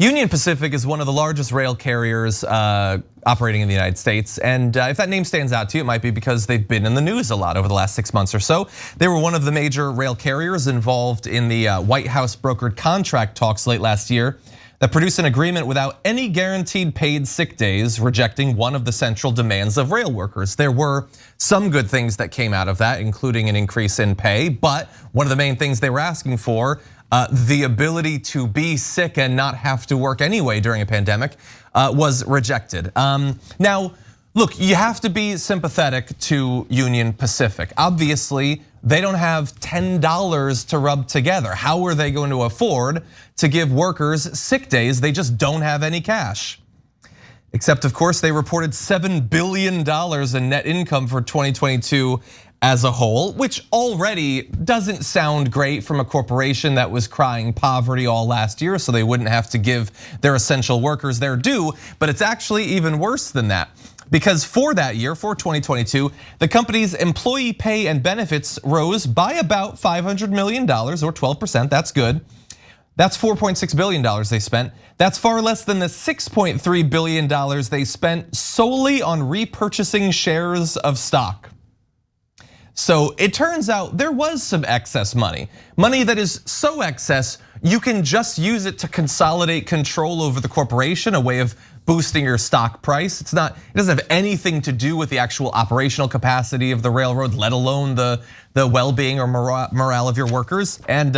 Union Pacific is one of the largest rail carriers operating in the United States. And if that name stands out to you, it might be because they've been in the news a lot over the last 6 months or so. They were one of the major rail carriers involved in the White House brokered contract talks late last year that produced an agreement without any guaranteed paid sick days, rejecting one of the central demands of rail workers. There were some good things that came out of that, including an increase in pay, but one of the main things they were asking for, the ability to be sick and not have to work anyway during a pandemic, was rejected. Now, look, you have to be sympathetic to Union Pacific. Obviously, they don't have $10 to rub together. How are they going to afford to give workers sick days? They just don't have any cash. Except, of course, they reported $7 billion in net income for 2022 as a whole, which already doesn't sound great from a corporation that was crying poverty all last year, so they wouldn't have to give their essential workers their due. But it's actually even worse than that. Because for that year, for 2022, the company's employee pay and benefits rose by about $500 million, or 12%, that's good. That's $4.6 billion they spent. That's far less than the $6.3 billion they spent solely on repurchasing shares of stock. So it turns out there was some excess money. Money that is so excess, you can just use it to consolidate control over the corporation, a way of boosting your stock price. It doesn't have anything to do with the actual operational capacity of the railroad, let alone the well-being or morale of your workers. And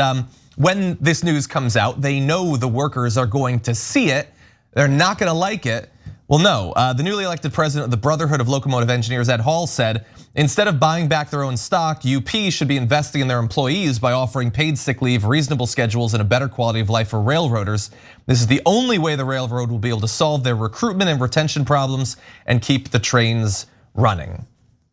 when this news comes out, they know the workers are going to see it. They're not gonna like it. Well, no, the newly elected president of the Brotherhood of Locomotive Engineers, Ed Hall, said, instead of buying back their own stock, UP should be investing in their employees by offering paid sick leave, reasonable schedules, and a better quality of life for railroaders. This is the only way the railroad will be able to solve their recruitment and retention problems and keep the trains running.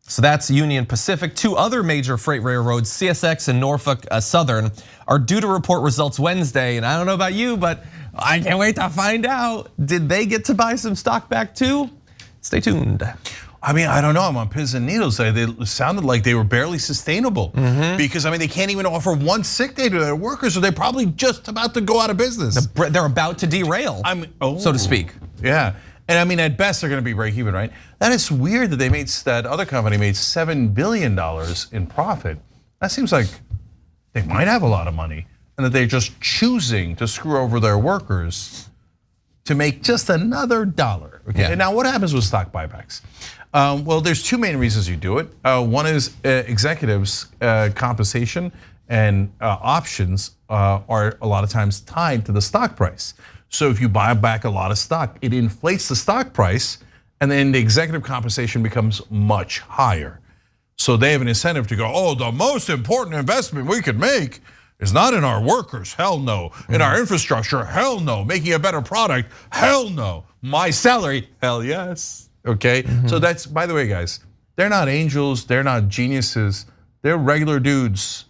So that's Union Pacific. Two other major freight railroads, CSX and Norfolk Southern, are due to report results Wednesday. And I don't know about you, but I can't wait to find out. Did they get to buy some stock back too? Stay tuned. I mean, I don't know, I'm on pins and needles. They sounded like they were barely sustainable because I mean, they can't even offer one sick day to their workers, so they're probably just about to go out of business. They're about to derail, so to speak. Yeah, and I mean, at best, they're gonna be break even, right? That is weird that that other company made $7 billion in profit. That seems like they might have a lot of money and that they're just choosing to screw over their workers to make just another dollar. Okay, yeah. Now what happens with stock buybacks? Well, there's two main reasons you do it. One is executives' compensation and options are a lot of times tied to the stock price. So if you buy back a lot of stock, it inflates the stock price, and then the executive compensation becomes much higher. So they have an incentive to go, oh, the most important investment we could make is not in our workers, hell no. In our infrastructure, hell no. Making a better product, hell no. My salary, hell yes. Okay, so that's, by the way, guys, they're not angels, they're not geniuses, they're regular dudes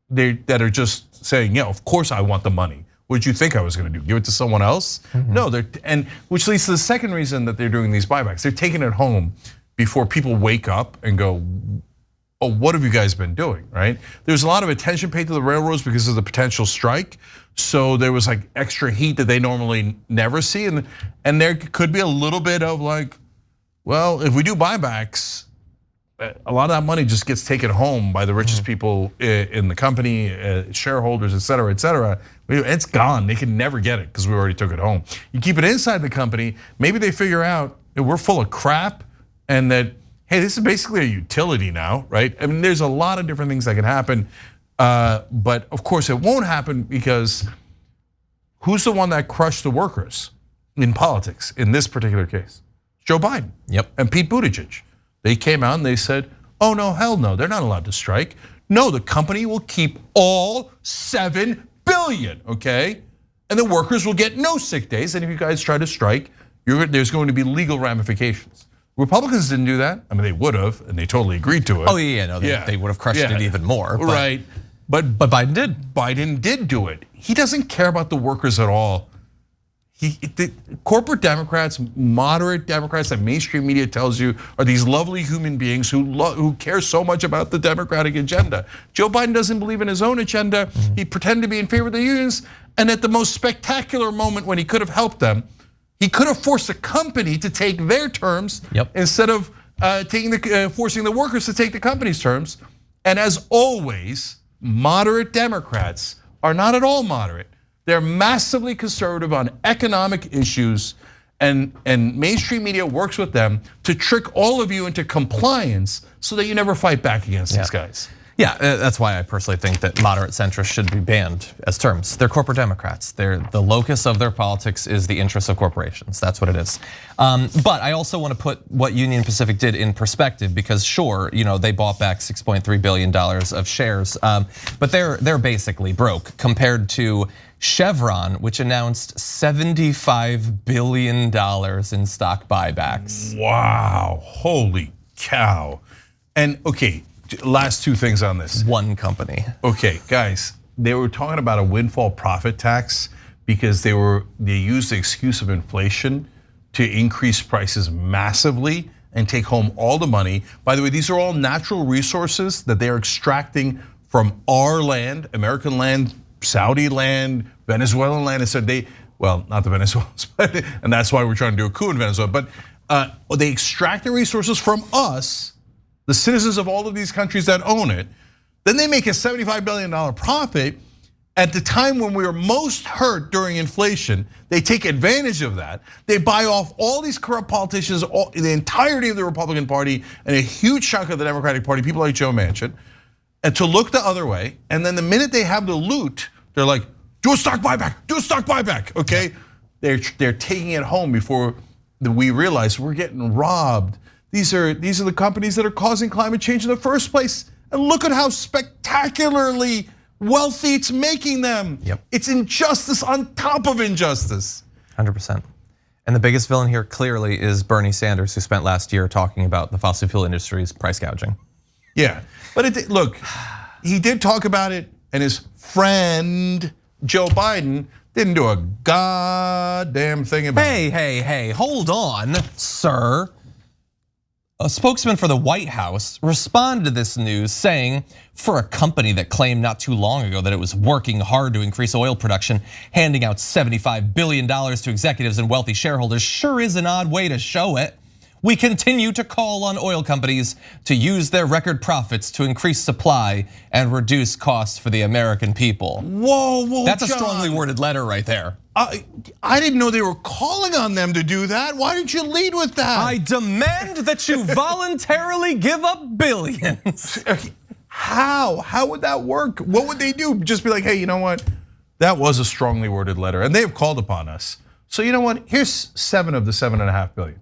that are just saying, yeah, of course I want the money. What did you think I was gonna do? Give it to someone else? No, and which leads to the second reason that they're doing these buybacks. They're taking it home before people wake up and go, oh, what have you guys been doing, right? There's a lot of attention paid to the railroads because of the potential strike. So there was like extra heat that they normally never see. And there could be a little bit of like, well, if we do buybacks, a lot of that money just gets taken home by the richest people in the company, shareholders, et cetera, et cetera. It's gone, they can never get it because we already took it home. You keep it inside the company, maybe they figure out that we're full of crap and that, hey, this is basically a utility now, right? I mean, there's a lot of different things that can happen, but of course it won't happen because who's the one that crushed the workers in politics in this particular case? Joe Biden. Yep. And Pete Buttigieg. They came out and they said, oh no, hell no, they're not allowed to strike. No, the company will keep all $7 billion, okay? And the workers will get no sick days, and if you guys try to strike, there's going to be legal ramifications. Republicans didn't do that. I mean, they would have, and they totally agreed to it. Oh yeah, no, they would have crushed it even more. Right, but Biden did. Biden did do it. He doesn't care about the workers at all. The corporate Democrats, moderate Democrats that mainstream media tells you are these lovely human beings who care so much about the Democratic agenda. Joe Biden doesn't believe in his own agenda. He pretended to be in favor of the unions, and at the most spectacular moment when he could have helped them, he could have forced a company to take their terms instead of forcing the workers to take the company's terms. And as always, moderate Democrats are not at all moderate. They're massively conservative on economic issues, and mainstream media works with them to trick all of you into compliance so that you never fight back against these guys. Yeah, that's why I personally think that moderate centrists should be banned as terms. They're corporate Democrats. The locus of their politics is the interests of corporations. That's what it is. But I also want to put what Union Pacific did in perspective, because sure, they bought back $6.3 billion of shares, but they're basically broke compared to Chevron, which announced $75 billion in stock buybacks. Wow, holy cow. And okay, last two things on this. One company. Okay, guys, they were talking about a windfall profit tax because they used the excuse of inflation to increase prices massively and take home all the money. By the way, these are all natural resources that they are extracting from our land, American land, Saudi land, Venezuelan land. And so well, not the Venezuelans, and that's why we're trying to do a coup in Venezuela. But they extract the resources from us, the citizens of all of these countries that own it. Then they make a $75 billion profit at the time when we were most hurt during inflation. They take advantage of that. They buy off all these corrupt politicians, the entirety of the Republican Party, and a huge chunk of the Democratic Party, people like Joe Manchin, and to look the other way. And then the minute they have the loot, they're like, do a stock buyback, okay? They're taking it home before we realize we're getting robbed. These are the companies that are causing climate change in the first place. And look at how spectacularly wealthy it's making them. It's injustice on top of injustice. 100%. And the biggest villain here clearly is Bernie Sanders, who spent last year talking about the fossil fuel industry's price gouging. Yeah, but look, he did talk about it, and his friend Joe Biden didn't do a goddamn thing about it. Hey, hold on, sir. A spokesman for the White House responded to this news saying, for a company that claimed not too long ago that it was working hard to increase oil production, handing out $75 billion to executives and wealthy shareholders sure is an odd way to show it. We continue to call on oil companies to use their record profits to increase supply and reduce costs for the American people. Whoa, that's John. A strongly worded letter right there. I didn't know they were calling on them to do that. Why didn't you lead with that? I demand that you voluntarily give up billions. How would that work? What would they do? Just be like, hey, you know what? That was a strongly worded letter, and they have called upon us. So you know what? Here's 7 of the $7.5 billion.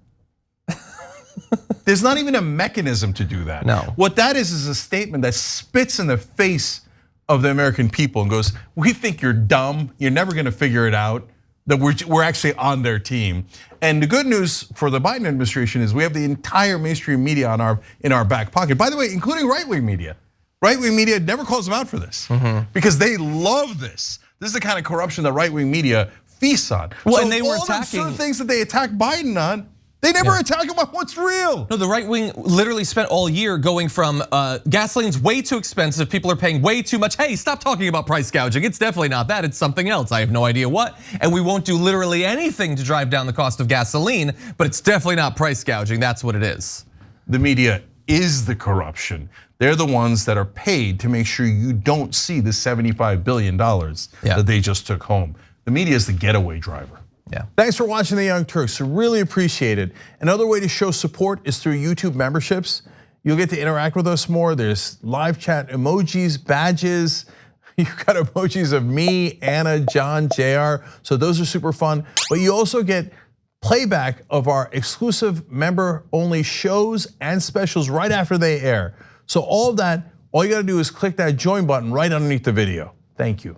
There's not even a mechanism to do that. No. What that is a statement that spits in the face of the American people and goes, we think you're dumb, you're never gonna figure it out, that we're actually on their team. And the good news for the Biden administration is we have the entire mainstream media in our back pocket. By the way, including right-wing media. Right-wing media never calls them out for this because they love this. This is the kind of corruption that right-wing media feasts on. Well, so and they were all attacking the things that they attack Biden on, they never attack him on what's real. No, the right wing literally spent all year going from gasoline's way too expensive, people are paying way too much. Hey, stop talking about price gouging. It's definitely not that, it's something else. I have no idea what. And we won't do literally anything to drive down the cost of gasoline, but it's definitely not price gouging. That's what it is. The media is the corruption. They're the ones that are paid to make sure you don't see the $75 billion that they just took home. The media is the getaway driver. Yeah. Thanks for watching the Young Turks. Really appreciate it. Another way to show support is through YouTube memberships. You'll get to interact with us more. There's live chat emojis, badges. You've got emojis of me, Anna, John, JR. So those are super fun. But you also get playback of our exclusive member-only shows and specials right after they air. So all of that, all you gotta do is click that join button right underneath the video. Thank you.